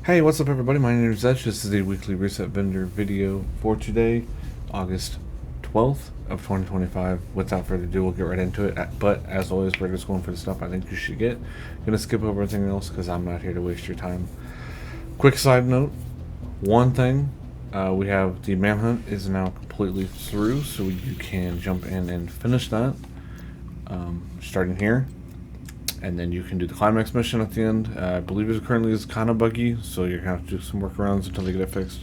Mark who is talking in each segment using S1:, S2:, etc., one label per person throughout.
S1: Hey, what's up everybody? My name is Edge. This is the weekly reset vendor video for today, August 12th of 2025. Without further ado, we'll get right into it. But as always, we're just going for the stuff I think you should get. Gonna skip over everything else because I'm not here to waste your time. Quick side note, one thing, we have the manhunt is now completely through, so you can jump in and finish that, starting here. And then you can do the climax mission at the end. I believe it currently is kind of buggy, so you're going to have to do some workarounds until they get it fixed.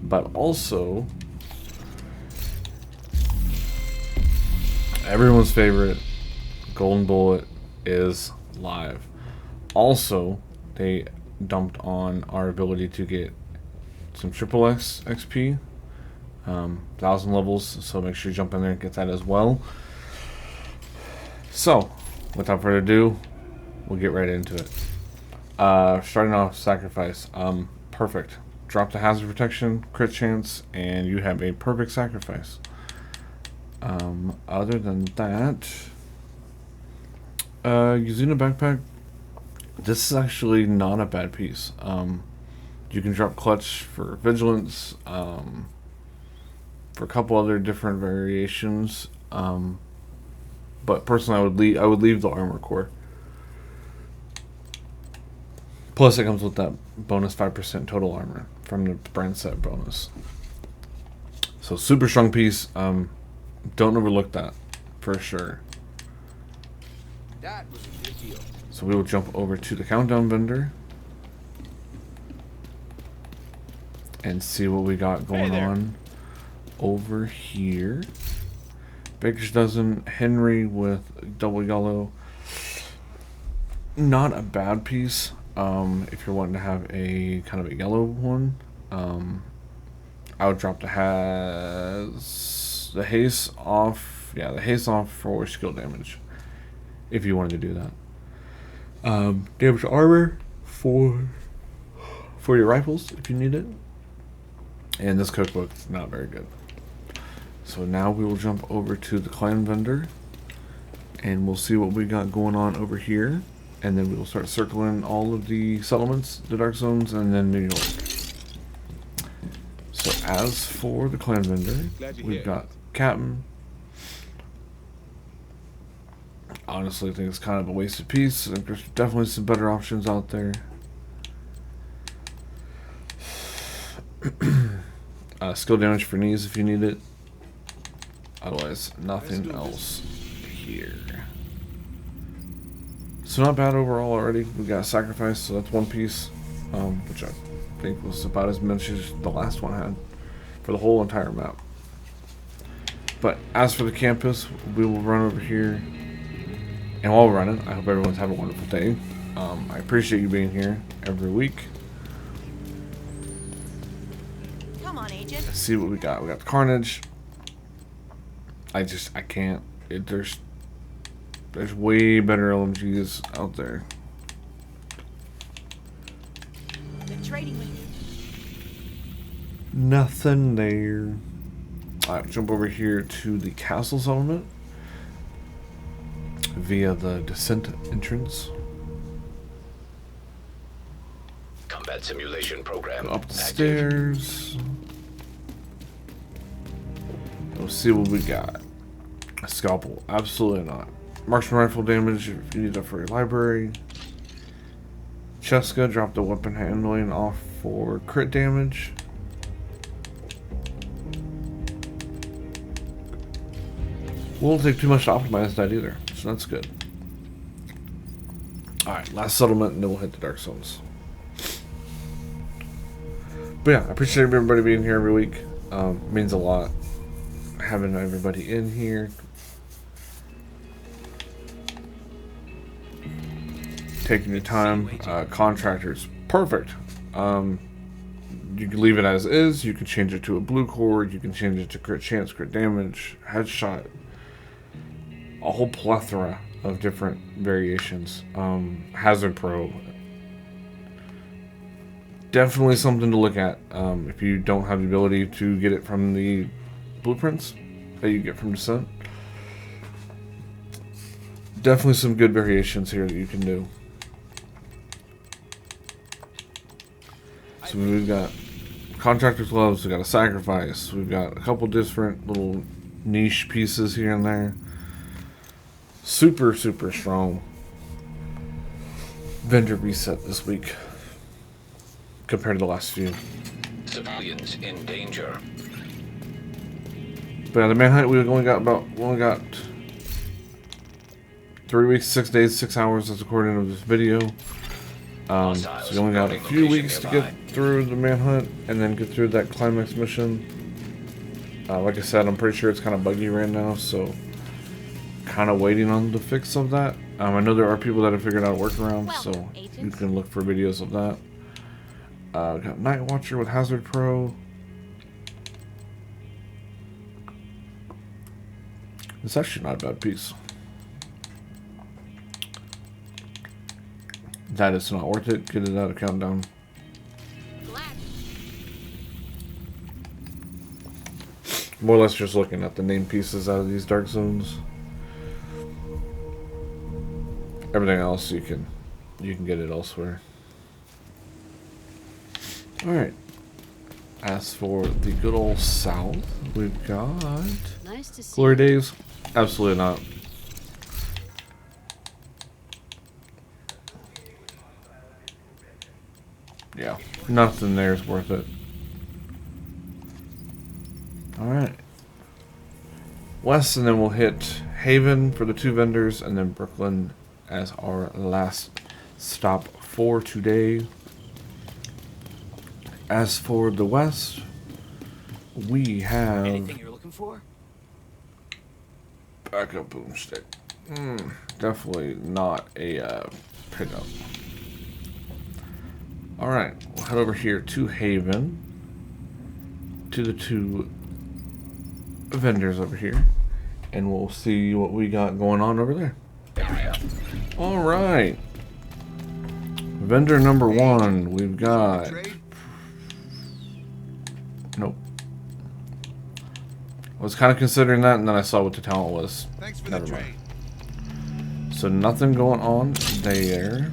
S1: But also, everyone's favorite golden bullet is live. Also, they dumped on our ability to get some triple X XP, 1,000 levels, so make sure you jump in there and get that as well. So, without further ado, we'll get right into it. Starting off, sacrifice. Perfect. Drop the hazard protection, crit chance, and you have a perfect sacrifice. Other than that, using a backpack, this is actually not a bad piece. You can drop clutch for vigilance, for a couple other different variations. But personally, I would leave the armor core. Plus, it comes with that bonus 5% total armor from the brand set bonus. So super strong piece. Don't overlook that for sure.
S2: That was a good deal.
S1: So we will jump over to the countdown vendor and see what we got going on over here. Baker's dozen, Henry with double yellow. Not a bad piece. If you're wanting to have a kind of a yellow one, I would drop the haste off. Yeah, the haste off for skill damage. If you wanted to do that. Damage armor for your rifles if you need it. And this cookbook is not very good. So now we will jump over to the clan vendor and we'll see what we got going on over here. And then we will start circling all of the settlements, the dark zones, and then New York. So as for the clan vendor, we've got Captain. Honestly, I think it's kind of a wasted piece. I think there's definitely some better options out there. Skill damage for knees if you need it. Otherwise, nothing else here. So not bad overall already. We got sacrifice, so that's one piece, which I think was about as much as the last one had for the whole entire map. But as for the campus, we will run over here. And while we're running, I hope everyone's having a wonderful day. I appreciate you being here every week.
S3: Come on, agent.
S1: Let's see what we got. We got the Carnage. I can't. There's way better LMGs out there.
S3: The trading with
S1: Nothing there. Alright, jump over here to the castle settlement via the descent entrance.
S4: Combat simulation program.
S1: Go up the stairs. We'll see what we got. A scalpel. Absolutely not. Marksman rifle damage if you need that for your library. Cheska, drop the weapon handling off for crit damage. Won't take too much to optimize that either, so that's good. Alright, last settlement and then we'll hit the dark zones. But yeah, I appreciate everybody being here every week. Means a lot having everybody in here. Taking your time. Contractors, perfect. You can leave it as is. You can change it to a blue cord. You can change it to crit chance, crit damage, headshot. A whole plethora of different variations. Hazard Pro. Definitely something to look at if you don't have the ability to get it from the blueprints that you get from Descent. Definitely some good variations here that you can do. So we've got Contractors gloves, we've got a sacrifice, we've got a couple different little niche pieces here and there. Super, super strong vendor reset this week compared to the last few.
S4: Civilians in danger.
S1: But yeah, the manhunt, we only got 3 weeks, 6 days, 6 hours. That's according to this video. So we only got a few weeks to get through the manhunt and then get through that climax mission. Like I said, I'm pretty sure it's kind of buggy right now, so kind of waiting on the fix of that. I know there are people that have figured out a workaround, so you can look for videos of that. Got Night Watcher with Hazard Pro. It's actually not a bad piece. That is not worth it. Get it out of countdown. More or less just looking at the name pieces out of these dark zones. Everything else you can get it elsewhere. Alright. As for the good old South, we've got
S5: Nice to see
S1: Glory Days. Absolutely not. Yeah, nothing there is worth it. Alright. West, and then we'll hit Haven for the 2 vendors, and then Brooklyn as our last stop for today. As for the West, we have
S2: Anything you're looking for?
S1: backup boomstick. Definitely not a pickup. Alright, we'll head over here to Haven, to the 2 vendors over here, and we'll see what we got going on over there. Alright. Vendor number 1, we've got... Nope. I was kind of considering that, and then I saw what the talent was.
S6: Thanks for
S1: Never
S6: the
S1: mind.
S6: trade.
S1: So nothing going on there.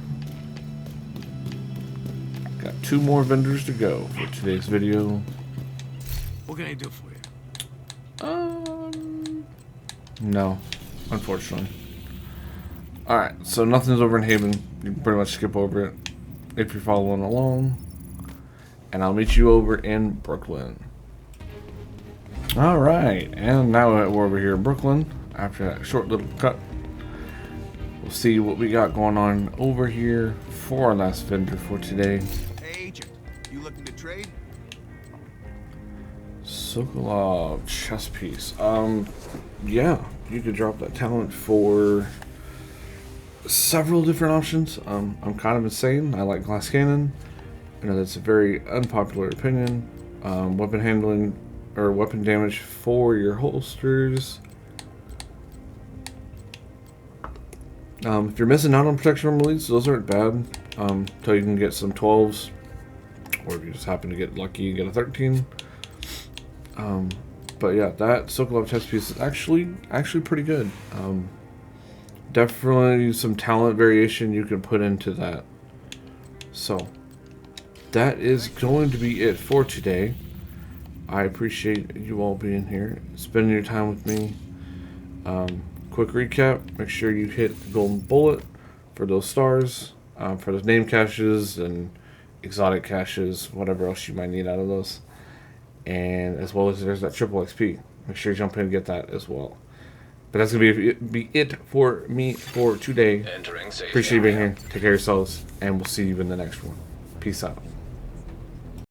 S1: Got 2 more vendors to go for today's video.
S2: What can I do for you?
S1: No, unfortunately. Alright, so nothing's over in Haven. You can pretty much skip over it if you're following along. And I'll meet you over in Brooklyn. Alright, and now we're over here in Brooklyn. After that short little cut, we'll see what we got going on over here for our last vendor for today.
S6: Hey, agent, you looking to trade?
S1: Sokolov chess piece. Yeah, you could drop that talent for several different options. I'm kind of insane. I like glass cannon. I know that's a very unpopular opinion. Weapon handling or weapon damage for your holsters. If you're missing out on protection from elites, those aren't bad. Until you can get some 12s, or if you just happen to get lucky and get a 13. But yeah, that Sokolov chess piece is actually pretty good. Definitely some talent variation you can put into that. So that is going to be it for today. I appreciate you all being here, spending your time with me. Quick recap, make sure you hit the golden bullet for those stars, for those name caches and exotic caches, whatever else you might need out of those. And as well as there's that triple XP. Make sure you jump in and get that as well. But that's going to be it for me for today. Appreciate you being here. Take care of yourselves, and we'll see you in the next one. Peace out.